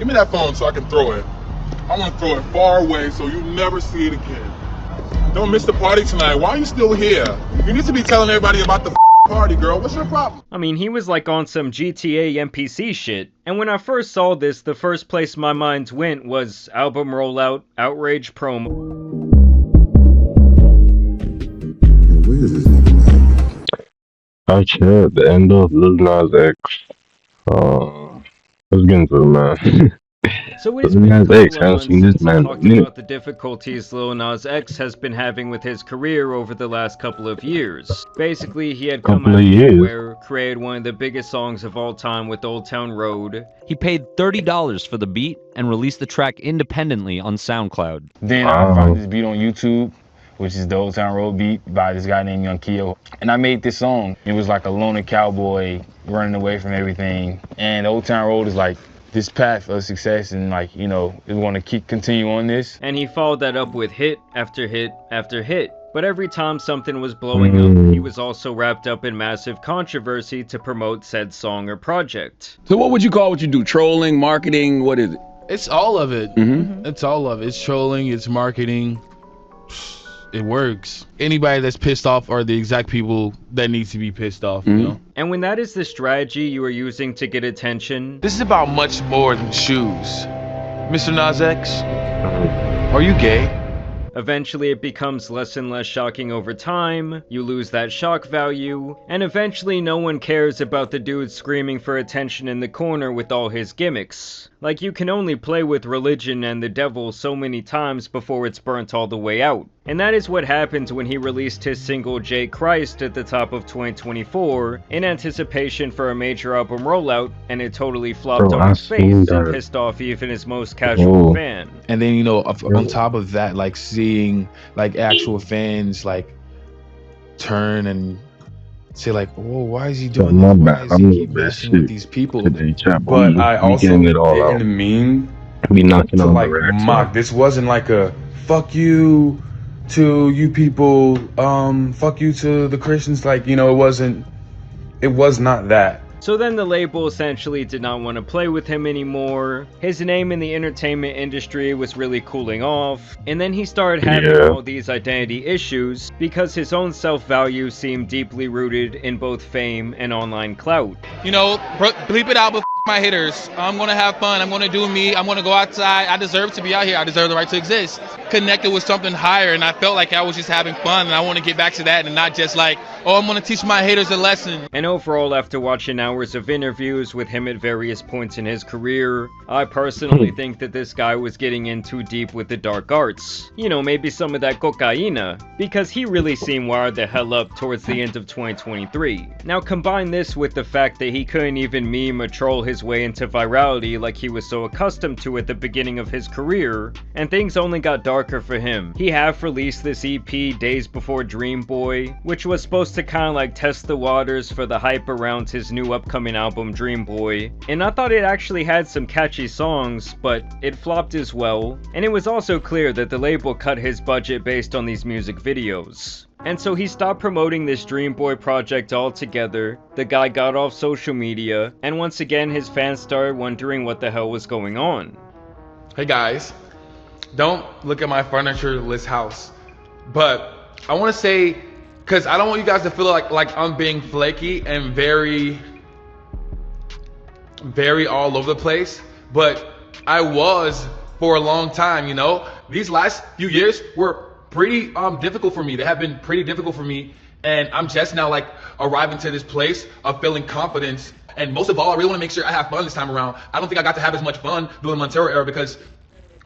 Give me that phone so I can throw it. I want to throw it far away so you never see it again. Don't miss the party tonight. Why are you still here? You need to be telling everybody about the party, girl. What's your problem? I mean, he was like on some GTA NPC shit. And when I first saw this, the first place my mind went was album rollout, outrage promo. Where is this nigga, man? Actually, at the end of Lil Nas X, let's get into it, man. So it's Lil been a Nas couple X, of I haven't months seen this since I man talked in a about the difficulties Lil Nas X has been having with his career over the last couple of years. Basically, he had come out of nowhere, created one of the biggest songs of all time with Old Town Road. He paid $30 for the beat and released the track independently on SoundCloud. Then I found this beat on YouTube, which is the Old Town Road beat by this guy named Young Keo. And I made this song. It was like a loner cowboy running away from everything. And Old Town Road is like this path of success, and like, you know, we want to continue on this. And he followed that up with hit after hit after hit. But every time something was blowing up, he was also wrapped up in massive controversy to promote said song or project. So what would you call what you do? Trolling, marketing, what is it? It's all of it. Mm-hmm. It's all of it. It's trolling, it's marketing. It works. Anybody that's pissed off are the exact people that needs to be pissed off, you know? And when that is the strategy you are using to get attention, This is about much more than shoes. Mr. Nas X, are you gay? eventually it becomes less and less shocking over time, you lose that shock value, and eventually no one cares about the dude screaming for attention in the corner with all his gimmicks. Like, you can only play with religion and the devil so many times before it's burnt all the way out. And that is what happened when he released his single J Christ at the top of 2024 in anticipation for a major album rollout, and it totally flopped on his face and pissed off even his most casual fan. And then, you know, on top of that, like seeing like actual fans like turn and say like, oh, why is he doing this? Why is he keep messing with these people? But I also didn't mean to like mock. This wasn't like a fuck you to you people, fuck you to the Christians. Like, you know, it was not that. So then the label essentially did not want to play with him anymore. His name in the entertainment industry was really cooling off. And then he started having all these identity issues because his own self-value seemed deeply rooted in both fame and online clout. You know, bleep it out, but my haters. I'm gonna have fun. I'm gonna do me. I'm gonna go outside. I deserve to be out here. I deserve the right to exist. Connected with something higher, and I felt like I was just having fun, and I want to get back to that and not just like, oh, I'm gonna teach my haters a lesson. And overall, after watching hours of interviews with him at various points in his career, I personally think that this guy was getting in too deep with the dark arts. You know, maybe some of that cocaína, because he really seemed wired the hell up towards the end of 2023. Now combine this with the fact that he couldn't even meme or troll his way into virality like he was so accustomed to at the beginning of his career, and things only got darker for him. He half released this EP days before Dream Boy, which was supposed to kind of like test the waters for the hype around his new upcoming album Dream Boy, and I thought it actually had some catchy songs, but it flopped as well, and it was also clear that the label cut his budget based on these music videos. And so he stopped promoting this Dream Boy project altogether, the guy got off social media, and once again his fans started wondering what the hell was going on. Hey guys, don't look at my furniture-less house, but I want to say, because I don't want you guys to feel like I'm being flaky and very all over the place, but I was for a long time, you know? These last few years were pretty difficult for me. They have been pretty difficult for me, and I'm just now like arriving to this place of feeling confidence. And most of all, I really want to make sure I have fun this time around. I don't think I got to have as much fun doing the Montero era because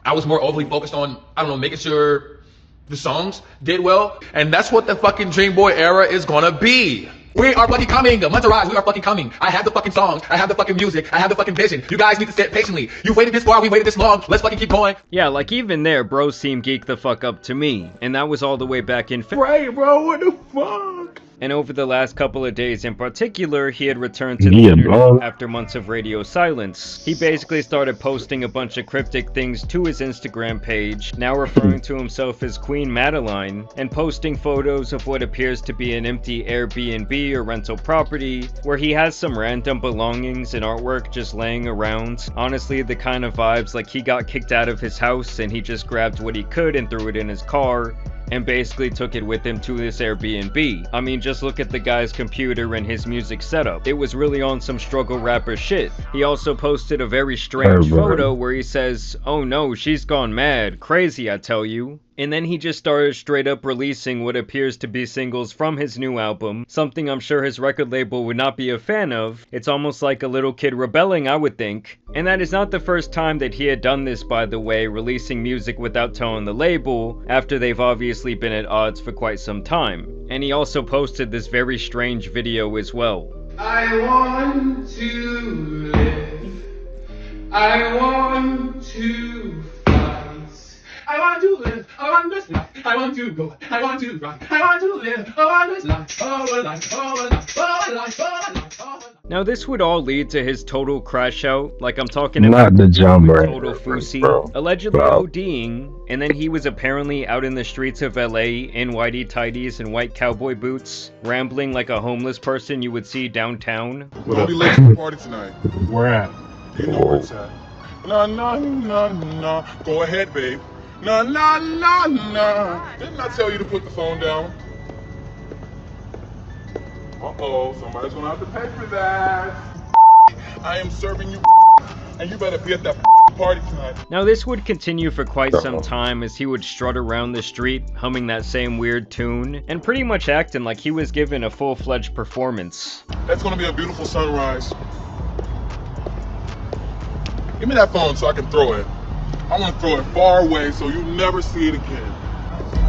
I was more overly focused on, I don't know, making sure the songs did well. And that's what the fucking Dream Boy era is gonna be. We are fucking coming, Monterey, we are fucking coming. I have the fucking songs, I have the fucking music, I have the fucking vision. You guys need to sit patiently. You waited this far, we waited this long, let's fucking keep going. Yeah, like even there, bro seemed geeked the fuck up to me, and that was all the way back in Right, bro, what the fuck? And over the last couple of days in particular, he had returned to the internet after months of radio silence. He basically started posting a bunch of cryptic things to his Instagram page, now referring to himself as Queen Madeline, and posting photos of what appears to be an empty Airbnb or rental property, where he has some random belongings and artwork just laying around. Honestly, the kind of vibes like he got kicked out of his house and he just grabbed what he could and threw it in his car, and basically took it with him to this Airbnb. I mean, just look at the guy's computer and his music setup. It was really on some struggle rapper shit. He also posted a very strange photo where he says, "Oh no, she's gone mad. Crazy, I tell you." And then he just started straight up releasing what appears to be singles from his new album, something I'm sure his record label would not be a fan of. It's almost like a little kid rebelling, I would think. And that is not the first time that he had done this, by the way, releasing music without telling the label, after they've obviously been at odds for quite some time. And he also posted this very strange video as well. I want to live. I want to fight. I want to live. I want this life. I want to go. I want to run. I want to live. I want this life. Oh, life. Oh, life. Oh, life. Oh, life. Oh, life. Now this would all lead to his total crash out, like I'm talking about not the jumper, total fousey, allegedly ODing, and then he was apparently out in the streets of LA in whitey tighties and white cowboy boots, rambling like a homeless person you would see downtown. We'll be late to the party tonight. Where at? Do you know where it's at? No, no, no, no. Go ahead, babe. No, no, no, no. Didn't I tell you to put the phone down? Uh-oh, somebody's gonna have to pay for that. I am serving you, and you better be at that party tonight. Now this would continue for quite some time as he would strut around the street, humming that same weird tune, and pretty much acting like he was given a full-fledged performance. That's gonna be a beautiful sunrise. Give me that phone so I can throw it. I want to throw it far away so you never see it again.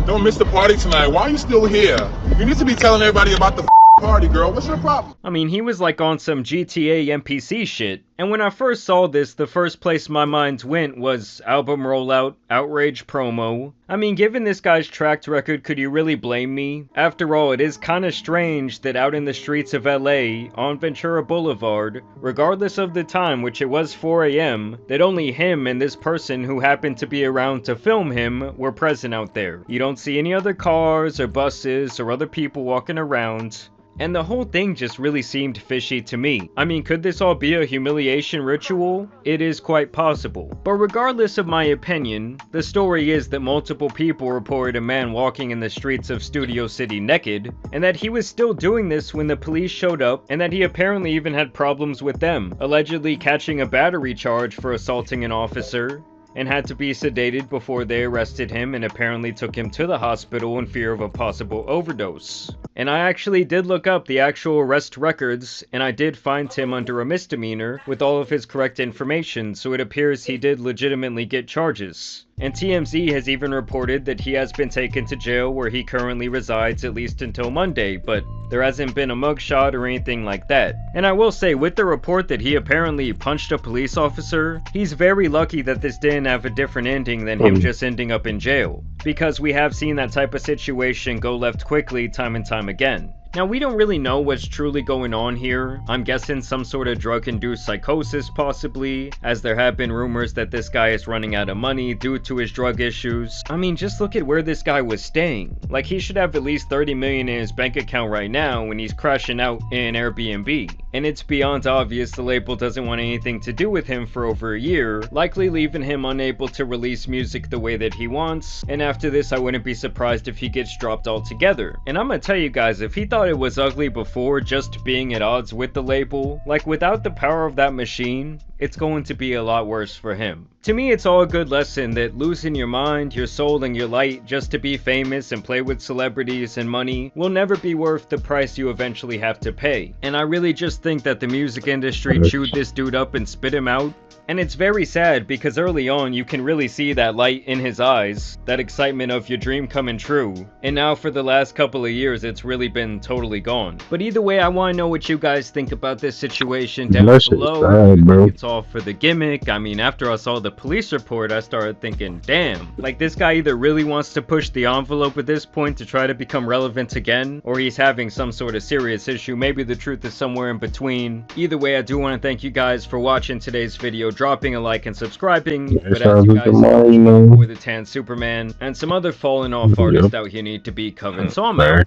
Don't miss the party tonight. Why are you still here? You need to be telling everybody about the party, girl. What's your problem? I mean, he was like on some GTA NPC shit. And when I first saw this, the first place my mind went was album rollout, outrage promo. I mean, given this guy's track record, could you really blame me? After all, it is kinda strange that out in the streets of LA, on Ventura Boulevard, regardless of the time, which it was 4 AM, that only him and this person who happened to be around to film him were present out there. You don't see any other cars or buses or other people walking around. And the whole thing just really seemed fishy to me. I mean, could this all be a humiliation ritual? It is quite possible. But regardless of my opinion, the story is that multiple people reported a man walking in the streets of Studio City naked, and that he was still doing this when the police showed up, and that he apparently even had problems with them, allegedly catching a battery charge for assaulting an officer, and had to be sedated before they arrested him and apparently took him to the hospital in fear of a possible overdose. And I actually did look up the actual arrest records, and I did find him under a misdemeanor with all of his correct information, so it appears he did legitimately get charges. And TMZ has even reported that he has been taken to jail where he currently resides at least until Monday, but there hasn't been a mugshot or anything like that. And I will say, with the report that he apparently punched a police officer, he's very lucky that this didn't have a different ending than him just ending up in jail, because we have seen that type of situation go left quickly time and time again. Now, we don't really know what's truly going on here. I'm guessing some sort of drug-induced psychosis possibly, as there have been rumors that this guy is running out of money due to his drug issues. I mean, just look at where this guy was staying. Like, he should have at least 30 million in his bank account right now when he's crashing out in Airbnb. And it's beyond obvious the label doesn't want anything to do with him for over a year, likely leaving him unable to release music the way that he wants, and after this I wouldn't be surprised if he gets dropped altogether. And I'm gonna tell you guys, if he thought it was ugly before just being at odds with the label, like without the power of that machine, it's going to be a lot worse for him. To me, it's all a good lesson that losing your mind, your soul, and your light just to be famous and play with celebrities and money will never be worth the price you eventually have to pay. And I really just think that the music industry chewed this dude up and spit him out. And it's very sad because early on you can really see that light in his eyes, that excitement of your dream coming true. And now for the last couple of years it's really been totally gone. But either way, I want to know what you guys think about this situation down below. I think it's all all for the gimmick. I mean, after I saw the police report, I started thinking, damn, like this guy either really wants to push the envelope at this point to try to become relevant again, or he's having some sort of serious issue. Maybe the truth is somewhere in between. Either way, I do want to thank you guys for watching today's video, dropping a like and subscribing. But as you guys know, with the Tan Superman and some other fallen off artists out here need to be covered. So I'm out.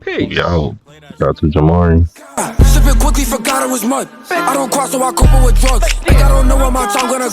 Peace. Yo, shout out to Jamari. Sipping quickly, forgot it was mud. I don't cross, so I couple with drugs. Think I don't know what my tongue gonna